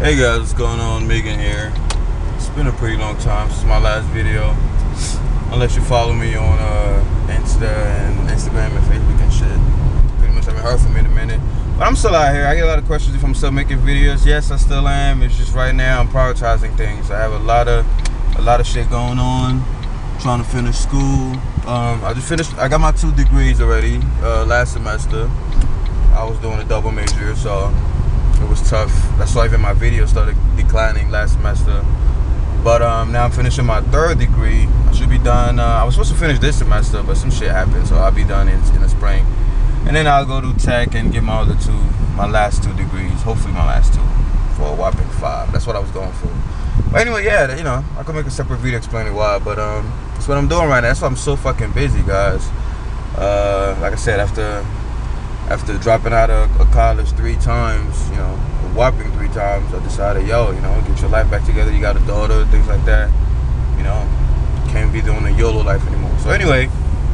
Hey guys, what's going on? Megan here. It's been a pretty long time since my last video. Unless you follow me on Instagram and Facebook and shit. Pretty much haven't heard from me in a minute. But I'm still out here. I get a lot of questions if I'm still making videos. Yes, I still am. It's just right now I'm prioritizing things. I have a lot of shit going on. Trying to finish school. I got my 2 degrees already last semester. I was doing a double major, so it was tough. That's why even my videos started declining last semester. But now I'm finishing my 3rd degree. I should be done. I was supposed to finish this semester, but some shit happened, so I'll be done in the spring. And then I'll go to tech and get my last 2 degrees. Hopefully my last 2 for a whopping 5. That's what I was going for. But anyway, yeah, you know, I could make a separate video explaining why. But that's what I'm doing right now. That's why I'm so fucking busy, guys. Like I said, after dropping out of college 3 times, you know, a whopping 3 times, I decided, yo, you know, get your life back together. You got a daughter, things like that. You know, can't be doing the YOLO life anymore. So anyway,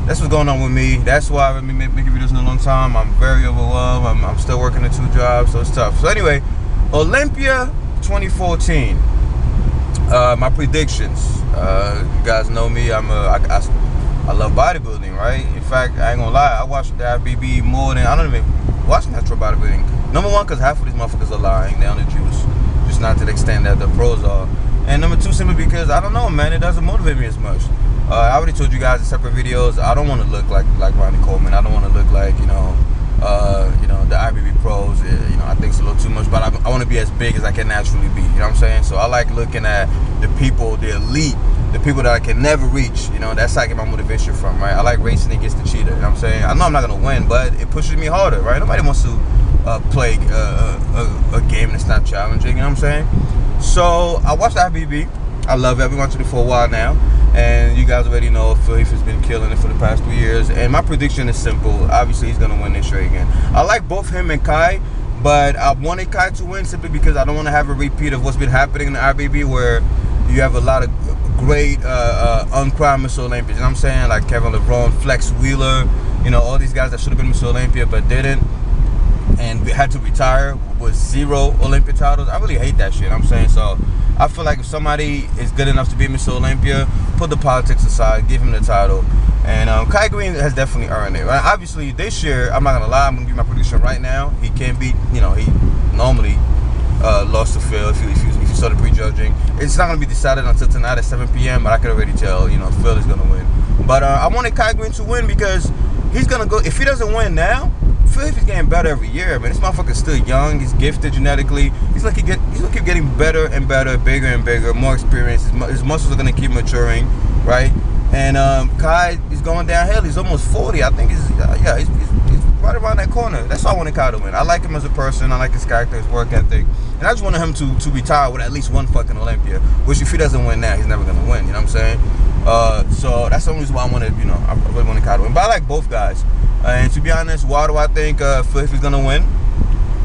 that's what's going on with me. That's why I've been making videos in a long time. I'm very overwhelmed. I'm still working the 2 jobs, so it's tough. So anyway, Olympia 2014. My predictions. You guys know me. I love bodybuilding, right? In fact, I ain't gonna lie, I watch the IBB more than I don't even watch natural bodybuilding. Number 1, because half of these motherfuckers are lying, they on the juice, just not to the extent that the pros are. And number 2, simply because I don't know, man, it doesn't motivate me as much. I already told you guys in separate videos, I don't want to look like Ronnie Coleman. I don't want to look like you know the IBB pros. You know, I think it's a little too much, but I want to be as big as I can naturally be. You know what I'm saying? So I like looking at the people, the elite. The people that I can never reach, you know, that's how I get my motivation from, right? I like racing against the cheetah, you know what I'm saying? I know I'm not gonna win, but it pushes me harder, right? Nobody wants to play a game that's not challenging, you know what I'm saying? So I watched IBB. I love it. I've been watching it for a while now, and you guys already know Heath has been killing it for the past 3 years. And my prediction is simple. Obviously, he's gonna win this year again. I like both him and Kai, but I wanted Kai to win simply because I don't want to have a repeat of what's been happening in the IBB, where you have a lot of great uncrowned Mr. Olympia, you know what I'm saying? Like Kevin LeBron, Flex Wheeler, you know, all these guys that should have been Mr. Olympia but didn't, and had to retire with 0 Olympia titles. I really hate that shit, you know what I'm saying? So I feel like if somebody is good enough to be Mr. Olympia, put the politics aside, give him the title. And Kai Green has definitely earned it, right? Obviously this year, I'm not gonna lie, I'm gonna give my prediction right now. He can beat, you know, he normally lost to Phil if you started prejudging. It's not going to be decided until tonight at 7 p.m. But I can already tell, you know, Phil is going to win. But I wanted Kai Green to win because he's going to go. If he doesn't win now, Phil is getting better every year. Man, this motherfucker's still young. He's gifted genetically. He's going to keep getting better and better, bigger and bigger, more experience. His muscles are going to keep maturing, right? And Kai is going downhill. He's almost 40. I think he's right around that corner. That's why I wanted Kai to win. I like him as a person. I like his character, his work ethic. And I just wanted him to retire with at least 1 fucking Olympia. Which if he doesn't win now, he's never going to win. You know what I'm saying? So that's the only reason why I really wanted Kai to win. But I like both guys. And to be honest, why do I think Phil is going to win?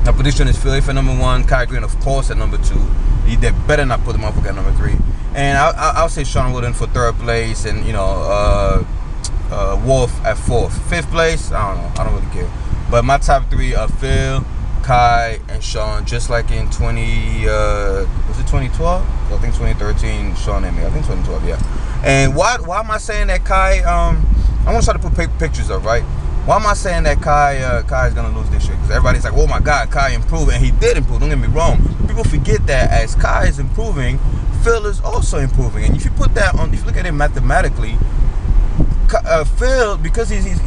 My prediction is Phil at number 1. Kai Green, of course, at number 2. They better not put him up at number 3. And I'll say Sean Woodin for 3rd place. And, you know, Wolf at 4th. 5th place, I don't know. I don't really care. But my top 3 are Phil, Kai, and Sean, just like in was it 2012? I think 2013, Sean and me. I think 2012, yeah. And why am I saying that Kai, I want to try to put pictures up, right? Why am I saying that Kai is going to lose this year? Because everybody's like, oh my God, Kai improved. And he did improve, don't get me wrong. But people forget that as Kai is improving, Phil is also improving. And if you put that on, if you look at it mathematically, Phil, because he's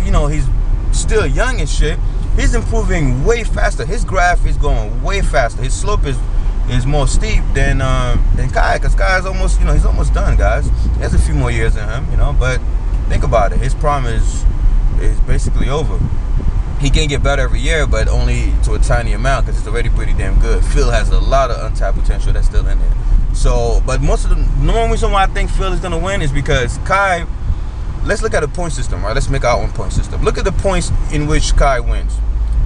still young and shit, he's improving way faster. His graph is going way faster. His slope is more steep than Kai, because Kai is almost, you know, he's almost done, guys. He has a few more years in him, you know, but think about it. His prime is basically over. He can get better every year, but only to a tiny amount because it's already pretty damn good. Phil has a lot of untapped potential that's still in there. So, but most of the normal reason why I think Phil is going to win is because Kai, let's look at a point system, right? Let's make our own point system. Look at the points in which Kai wins.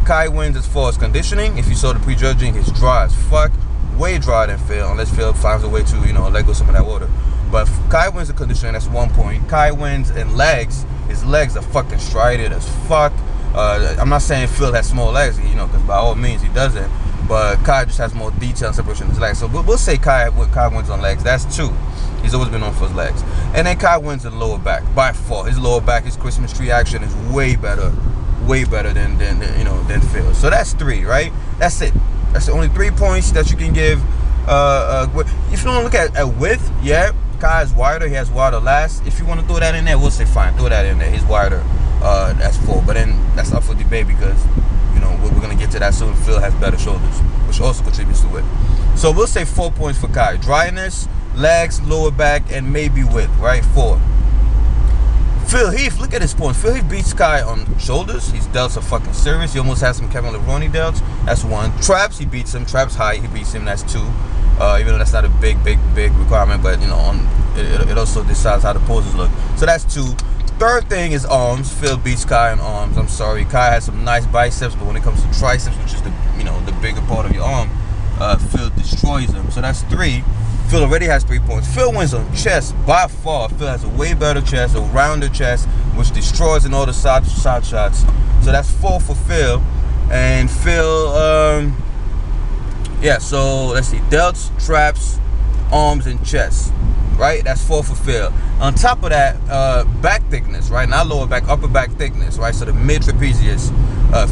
Kai wins as far as conditioning. If you saw the prejudging, he's dry as fuck. Way drier than Phil, unless Phil finds a way to, you know, let go some of that water. But Kai wins the conditioning, that's 1 point. Kai wins in legs. His legs are fucking strided as fuck. I'm not saying Phil has small legs, you know, because by all means he doesn't. but Kai just has more detail and separation in his legs. So we'll say Kai wins on legs. That's 2. He's always been known for his legs. And then Kai wins in lower back by far. His lower back, his Christmas tree action is way better than Phil. So that's 3, right? That's it. That's the only 3 points that you can give. If you want to look at width, yeah, Kai is wider. He has wider last. If you want to throw that in there, we'll say fine. Throw that in there. He's wider. That's 4. But then that's up for debate because we're gonna get to that soon. Phil has better shoulders, which also contributes to width. So we'll say 4 points for Kai. Dryness, legs, lower back, and maybe width. Right, 4. Phil Heath, look at his points. Phil Heath beats Kai on shoulders. His delts are fucking serious. He almost has some Kevin Levrone delts. That's 1. Traps, he beats him. Traps height, he beats him. That's 2. Even though that's not a big requirement, but it also decides how the poses look. So that's 2. Third thing is arms. Phil beats Kai on arms. I'm sorry, Kai has some nice biceps, but when it comes to triceps, which is the bigger part of your arm, Phil destroys them. So that's 3. Phil already has 3 points. Phil wins on chest by far. Phil has a way better chest, a rounder chest, which destroys in all the side shots. So that's 4 for Phil. And Phil, yeah, so let's see, delts, traps, arms, and chest. Right, that's 4 for Phil. On top of that, back thickness, right? Not lower back, upper back thickness, right? So the mid trapezius,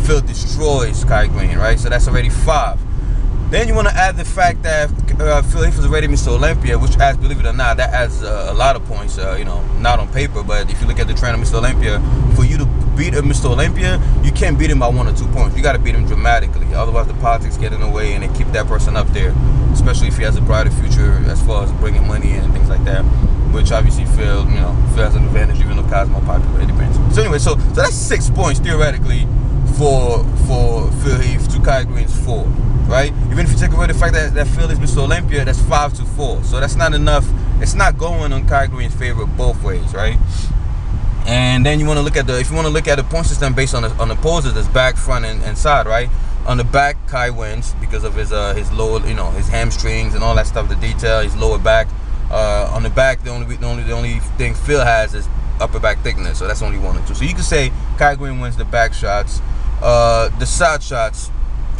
Phil destroys Kai Greene, right? So that's already 5. Then you want to add the fact that Phil Heath was already Mr. Olympia, which adds, believe it or not, that adds a lot of points. Not on paper, but if you look at the trend of Mr. Olympia, for you to beat a Mr. Olympia, you can't beat him by 1 or 2 points. You got to beat him dramatically. Otherwise, the politics get in the way and they keep that person up there, especially if he has a brighter future as far as bringing money in and things like that. Which obviously Phil has an advantage, even though Kai's more popular. It depends. So anyway, so that's 6 points theoretically for Phil Heath to Kai Greene's 4. Right? Even if you take away the fact that Phil is Mr. Olympia, that's 5 to 4. So that's not enough. It's not going on Kai Greene's favor both ways, right? And then you want to look at if you want to look at the point system based on the poses, there's back, front, and side, right? On the back, Kai wins because of his lower, his hamstrings and all that stuff, the detail, his lower back. On the back, the only thing Phil has is upper back thickness, so that's only 1 or 2. So you can say Kai Greene wins the back shots. The side shots,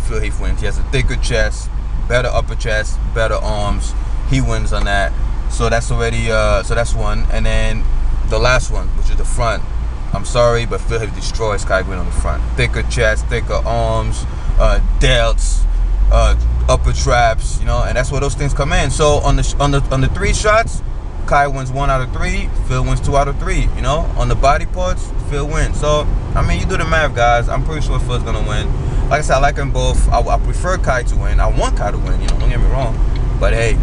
Phil Heath wins. He has a thicker chest, better upper chest, better arms. He wins on that. So that's already so that's 1. And then the last one, which is the front. I'm sorry, but Phil Heath destroys Kai Greene on the front. Thicker chest, thicker arms, delts, upper traps, and that's where those things come in. So on the 3 shots, Kai wins 1 out of 3. Phil wins 2 out of 3. On the body parts, Phil wins. So I mean, you do the math, guys. I'm pretty sure Phil's gonna win. Like I said, I like them both. I prefer Kai to win. I want Kai to win. Don't get me wrong. But hey,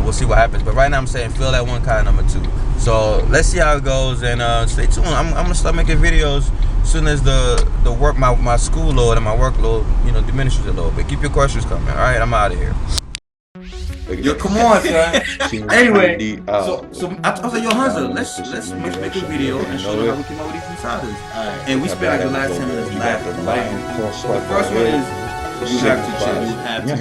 we'll see what happens. But right now I'm saying Phil at 1, Kai number 2. So let's see how it goes, and stay tuned. I'm gonna start making videos as soon as the work, my school load and my workload, diminishes a little bit. Keep your questions coming. All right, I'm out of here. Yo, come on, son. Anyway, so I was like, yo, Hansa, let's make a video and show them how we came up with these insiders. And we spent like the last 10 minutes laughing. So the first one is you have to chill.